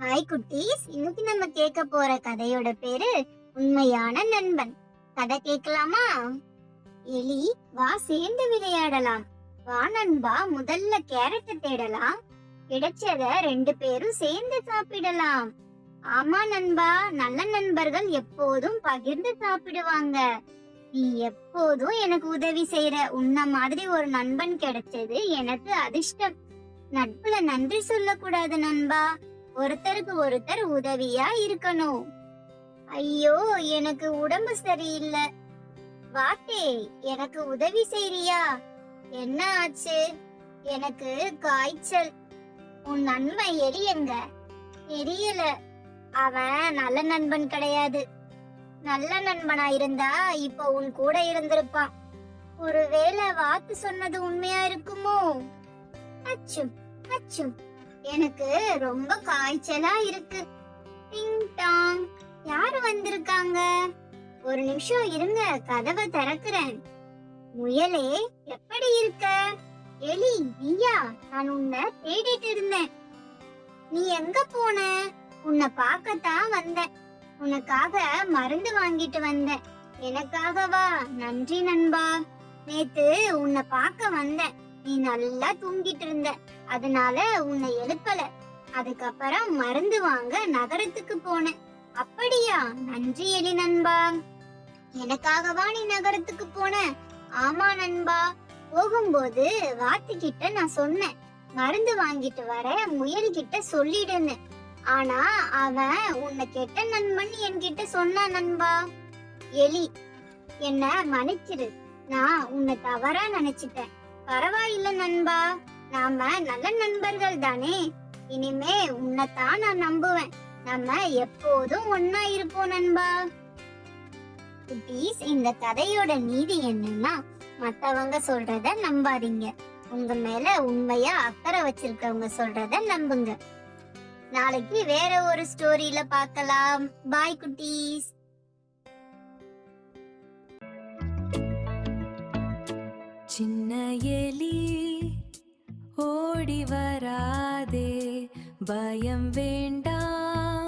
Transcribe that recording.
Hi குட்டீஸ், இன்னைக்கு நம்ம கேட்க போற கதையோட பேரு உண்மையான நண்பன். கதை கேட்கலாமா? எலி, வா சேர்ந்து விளையாடலாம். வா நண்பா, முதல்ல கேரட்டை தேடலாம். கிடைச்சத ரெண்டு பேரும் சேர்ந்து சாப்பிடலாம். ஆமா நண்பா, நல்ல நண்பர்கள் எப்போதும் பகிர்ந்து சாப்பிடுவாங்க. நீ எப்போதும் எனக்கு உதவி செய்யற. உன்ன மாதிரி ஒரு நண்பன் கிடைச்சது எனக்கு அதிர்ஷ்டம். நட்புல நன்றி சொல்லக்கூடாது நண்பா, ஒருத்தருக்கு ஒருத்தர் உதவியா இருக்கணும். ஐயோ, எனக்கு உடம்பு சரியில்லை. வாட்டே, எனக்கு உதவி செய்றியா? என்ன ஆச்சு? எனக்கு காய்ச்சல். உன் நண்பன் எலி எங்க? தெரியல. அவன் நல்ல நண்பன் கிடையாது. நல்ல நண்பனா இருந்தா இப்ப உன் கூட இருந்திருப்பான். ஒருவேளை வாத்து சொன்னது உண்மையா இருக்குமோ? அச்சும் அச்சும், எனக்கு ரொம்ப காய்ச்சலா இருக்கு. டிங் டாங், யாரு வந்திருக்காங்க? ஒரு நிமிஷம் இருங்க, கதவை திறக்கிறேன். முயலே, எப்படி இருக்க? எலி, நீயா? நான் உன்னை தேடிட்டு இருந்தேன். நீ எங்க போன? உன்னை பார்க்கத்தான் வந்தேன். உனக்காக மருந்து வாங்கிட்டு வந்தேன். எனக்காகவா? நன்றி நண்பா. நேத்து உன்னை பார்க்க வந்தேன். நீ நல்லா தூங்கிட்டு இருந்த, அதனால உன்னை எழுப்பல. அதுக்கப்புறம் மருந்து வாங்க நகரத்துக்கு போனேன். அப்படியா? நன்றி எலி நண்பா. எனக்காகவா நீ நகரத்துக்கு போன? ஆமா நண்பா. போகும்போது வாத்து கிட்ட நான் சொன்னேன், மருந்து வாங்கிட்டு வர முயல் கிட்ட சொல்லிடுன்னு. ஆனா அவன் உன்னை கெட்ட நண்பன் என்கிட்ட சொன்னான் நண்பா. எலி, என்ன மன்னிச்சிரு. நான் உன்னை தவறா நினைச்சிட்டேன். பரவாயில்ல நண்பா, நாம நல்ல நண்பர்கள் தானே. இனிமே உன்னைத்தான் நான் நம்புவேன். நம்ம எப்போதும் ஒன்னா இருப்போம் நண்பா. குட்டீஸ், இந்த கதையோட நீதி என்னன்னா, மத்தவங்க சொல்றத நம்பாதீங்க. உங்க மேல உண்மையா அக்கறை வச்சிருக்கவங்க சொல்றத நம்புங்க. நாளைக்கு வேற ஒரு ஸ்டோரியில பார்க்கலாம். பாய் குட்டீஸ். சின்ன எலி ஓடி வராதே, பயம் வேண்டாம்,